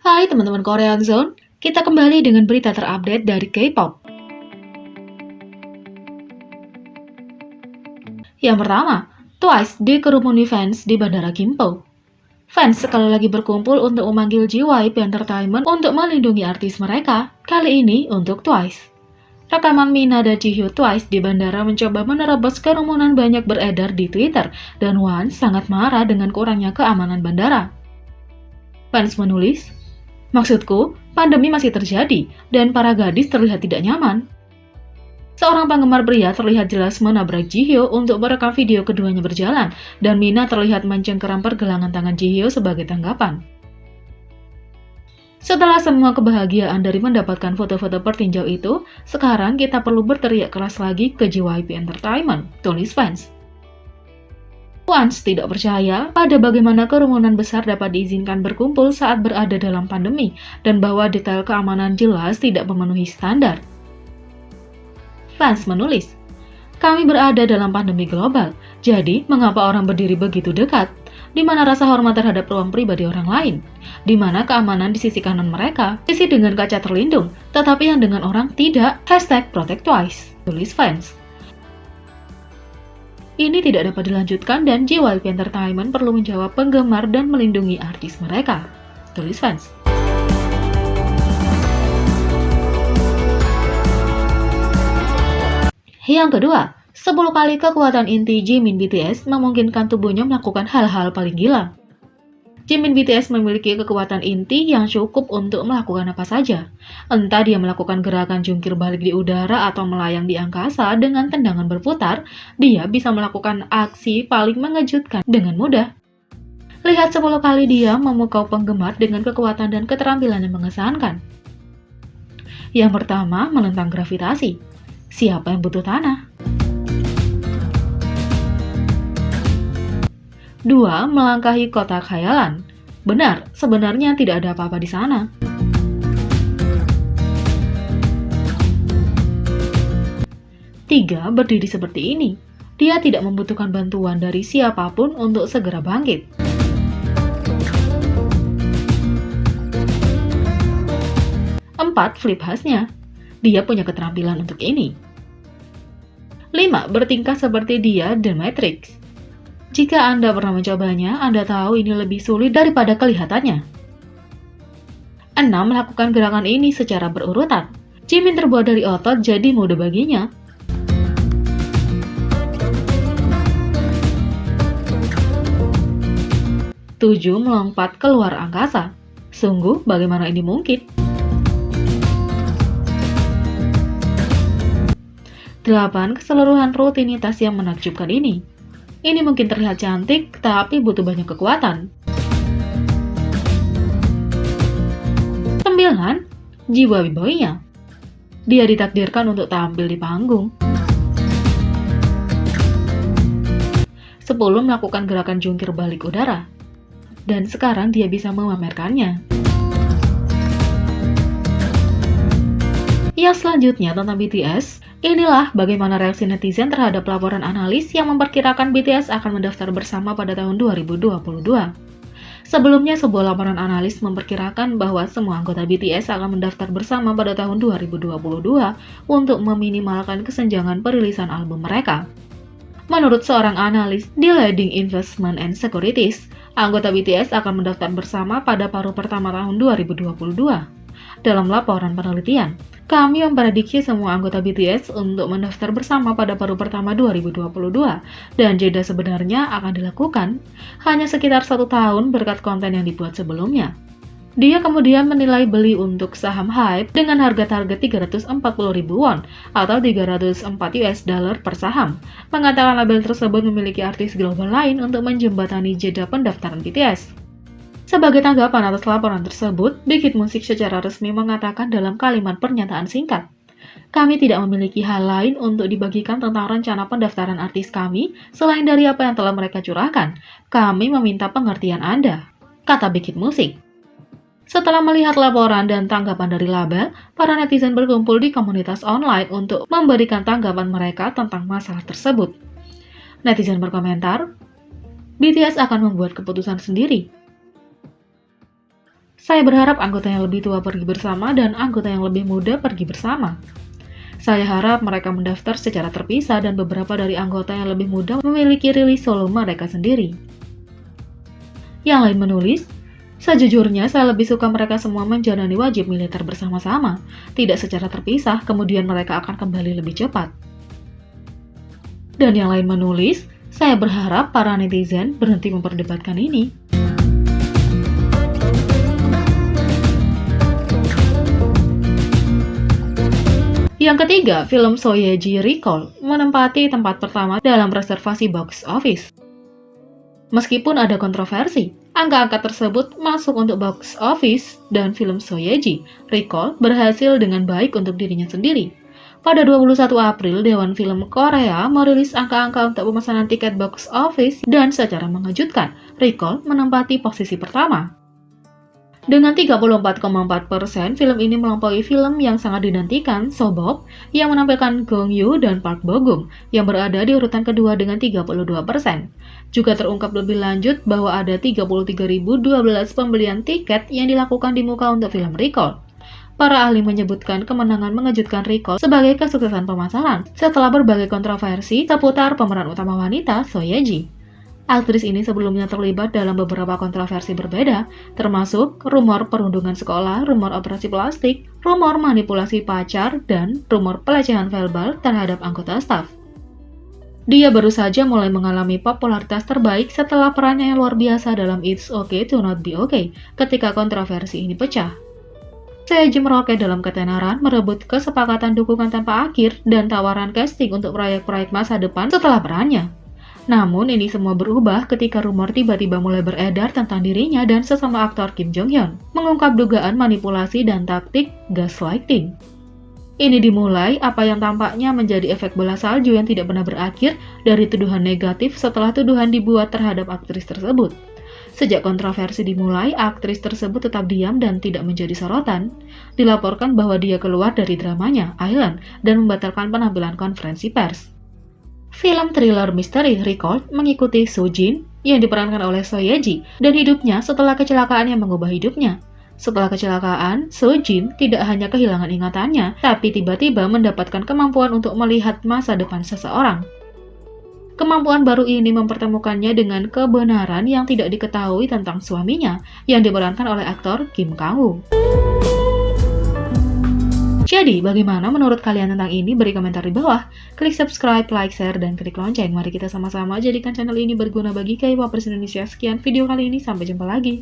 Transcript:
Hai teman-teman Korean Zone, kita kembali dengan berita terupdate dari K-pop. Yang pertama, Twice dikerumuni fans di Bandara Gimpo. Fans sekali lagi berkumpul untuk memanggil JYP Entertainment untuk melindungi artis mereka, kali ini untuk Twice. Rekaman Mina dan Jihyo Twice di bandara mencoba menerobos kerumunan banyak beredar di Twitter, dan Wan sangat marah dengan kurangnya keamanan bandara. Fans menulis, "Maksudku, pandemi masih terjadi, dan para gadis terlihat tidak nyaman." Seorang penggemar pria terlihat jelas menabrak Jihyo untuk merekam video keduanya berjalan, dan Mina terlihat mencengkeram pergelangan tangan Jihyo sebagai tanggapan. Setelah semua kebahagiaan dari mendapatkan foto-foto pertinjau itu, sekarang kita perlu berteriak keras lagi ke JYP Entertainment, tulis fans. Once tidak percaya pada bagaimana kerumunan besar dapat diizinkan berkumpul saat berada dalam pandemi, dan bahwa detail keamanan jelas tidak memenuhi standar. Fans menulis, "Kami berada dalam pandemi global, jadi mengapa orang berdiri begitu dekat? Di mana rasa hormat terhadap ruang pribadi orang lain? Di mana keamanan di sisi kanan mereka, sisi dengan kaca terlindung, tetapi yang dengan orang tidak? #Protect Twice," tulis fans. Ini tidak dapat dilanjutkan dan JYP Entertainment perlu menjawab penggemar dan melindungi artis mereka, tulis fans. Yang kedua, 10 kali kekuatan inti Jimin BTS memungkinkan tubuhnya melakukan hal-hal paling gila. Jimin BTS memiliki kekuatan inti yang cukup untuk melakukan apa saja. Entah dia melakukan gerakan jungkir balik di udara atau melayang di angkasa dengan tendangan berputar, dia bisa melakukan aksi paling mengejutkan dengan mudah. Lihat 10 kali dia memukau penggemar dengan kekuatan dan keterampilan yang mengesankan. Yang pertama, menentang gravitasi. Siapa yang butuh tanah? 2. Melangkahi kotak khayalan. Benar, sebenarnya tidak ada apa-apa di sana. 3. Berdiri seperti ini. Dia tidak membutuhkan bantuan dari siapapun untuk segera bangkit. 4. Flip khasnya. Dia punya keterampilan untuk ini. 5. Bertingkah seperti dia The Matrix. Jika Anda pernah mencobanya, Anda tahu ini lebih sulit daripada kelihatannya. 6. Melakukan gerakan ini secara berurutan. Jimin terbuat dari otot, jadi mudah baginya. 7. Melompat keluar angkasa. Sungguh, bagaimana ini mungkin? 8. Keseluruhan rutinitas yang menakjubkan ini. Ini mungkin terlihat cantik, tapi butuh banyak kekuatan. 9. Jiwa wibowinya. Dia ditakdirkan untuk tampil di panggung. 10. Melakukan gerakan jungkir balik udara. Dan sekarang dia bisa memamerkannya. Yang selanjutnya tentang BTS, inilah bagaimana reaksi netizen terhadap laporan analis yang memperkirakan BTS akan mendaftar bersama pada tahun 2022. Sebelumnya, sebuah laporan analis memperkirakan bahwa semua anggota BTS akan mendaftar bersama pada tahun 2022 untuk meminimalkan kesenjangan perilisan album mereka. Menurut seorang analis di Leading Investment and Securities, anggota BTS akan mendaftar bersama pada paruh pertama tahun 2022. Dalam laporan penelitian, kami memprediksi semua anggota BTS untuk mendaftar bersama pada paruh pertama 2022, dan jeda sebenarnya akan dilakukan hanya sekitar 1 tahun berkat konten yang dibuat sebelumnya. Dia kemudian menilai beli untuk saham HYBE dengan harga target 340.000 won atau 304 US dollar per saham, mengatakan label tersebut memiliki artis global lain untuk menjembatani jeda pendaftaran BTS. Sebagai tanggapan atas laporan tersebut, Big Hit Music secara resmi mengatakan dalam kalimat pernyataan singkat, "Kami tidak memiliki hal lain untuk dibagikan tentang rencana pendaftaran artis kami selain dari apa yang telah mereka curahkan. Kami meminta pengertian Anda," kata Big Hit Music. Setelah melihat laporan dan tanggapan dari label, para netizen berkumpul di komunitas online untuk memberikan tanggapan mereka tentang masalah tersebut. Netizen berkomentar, "BTS akan membuat keputusan sendiri. Saya berharap anggota yang lebih tua pergi bersama dan anggota yang lebih muda pergi bersama. Saya harap mereka mendaftar secara terpisah dan beberapa dari anggota yang lebih muda memiliki rilis solo mereka sendiri. Yang lain menulis, sejujurnya saya lebih suka mereka semua menjalani wajib militer bersama-sama, tidak secara terpisah, kemudian mereka akan kembali lebih cepat. Dan yang lain menulis, saya berharap para netizen berhenti memperdebatkan ini. Yang ketiga, film Soyeji Recall menempati tempat pertama dalam reservasi box office. Meskipun ada kontroversi, angka-angka tersebut masuk untuk box office dan film Soyeji Recall berhasil dengan baik untuk dirinya sendiri. Pada 21 April, Dewan Film Korea merilis angka-angka untuk pemesanan tiket box office dan secara mengejutkan, Recall menempati posisi pertama. Dengan 34,4%, film ini melampaui film yang sangat dinantikan, Sobok, yang menampilkan Gong Yoo dan Park Bo Gum, yang berada di urutan kedua dengan 32%. Juga terungkap lebih lanjut bahwa ada 33.012 pembelian tiket yang dilakukan di muka untuk film Recall. Para ahli menyebutkan kemenangan mengejutkan Recall sebagai kesuksesan pemasaran setelah berbagai kontroversi seputar pemeran utama wanita, Soyeji. Aktris ini sebelumnya terlibat dalam beberapa kontroversi berbeda, termasuk rumor perundungan sekolah, rumor operasi plastik, rumor manipulasi pacar, dan rumor pelecehan verbal terhadap anggota staf. Dia baru saja mulai mengalami popularitas terbaik setelah perannya yang luar biasa dalam It's Okay to Not Be Okay ketika kontroversi ini pecah. Sejum meroket dalam ketenaran, merebut kesepakatan dukungan tanpa akhir dan tawaran casting untuk proyek-proyek masa depan setelah perannya. Namun ini semua berubah ketika rumor tiba-tiba mulai beredar tentang dirinya dan sesama aktor Kim Jong Hyun mengungkap dugaan manipulasi dan taktik gaslighting. Ini dimulai apa yang tampaknya menjadi efek bola salju yang tidak pernah berakhir dari tuduhan negatif setelah tuduhan dibuat terhadap aktris tersebut. Sejak kontroversi dimulai, aktris tersebut tetap diam dan tidak menjadi sorotan. Dilaporkan bahwa dia keluar dari dramanya, Island, dan membatalkan penampilan konferensi pers. Film thriller misteri Recall mengikuti Soo Jin yang diperankan oleh Soyeji dan hidupnya setelah kecelakaan yang mengubah hidupnya. Setelah kecelakaan, Soo Jin tidak hanya kehilangan ingatannya, tapi tiba-tiba mendapatkan kemampuan untuk melihat masa depan seseorang. Kemampuan baru ini mempertemukannya dengan kebenaran yang tidak diketahui tentang suaminya, yang diperankan oleh aktor Kim Kang-woo. Jadi, bagaimana menurut kalian tentang ini? Beri komentar di bawah. Klik subscribe, like, share, dan klik lonceng. Mari kita sama-sama jadikan channel ini berguna bagi K-popers Indonesia. Sekian video kali ini, sampai jumpa lagi.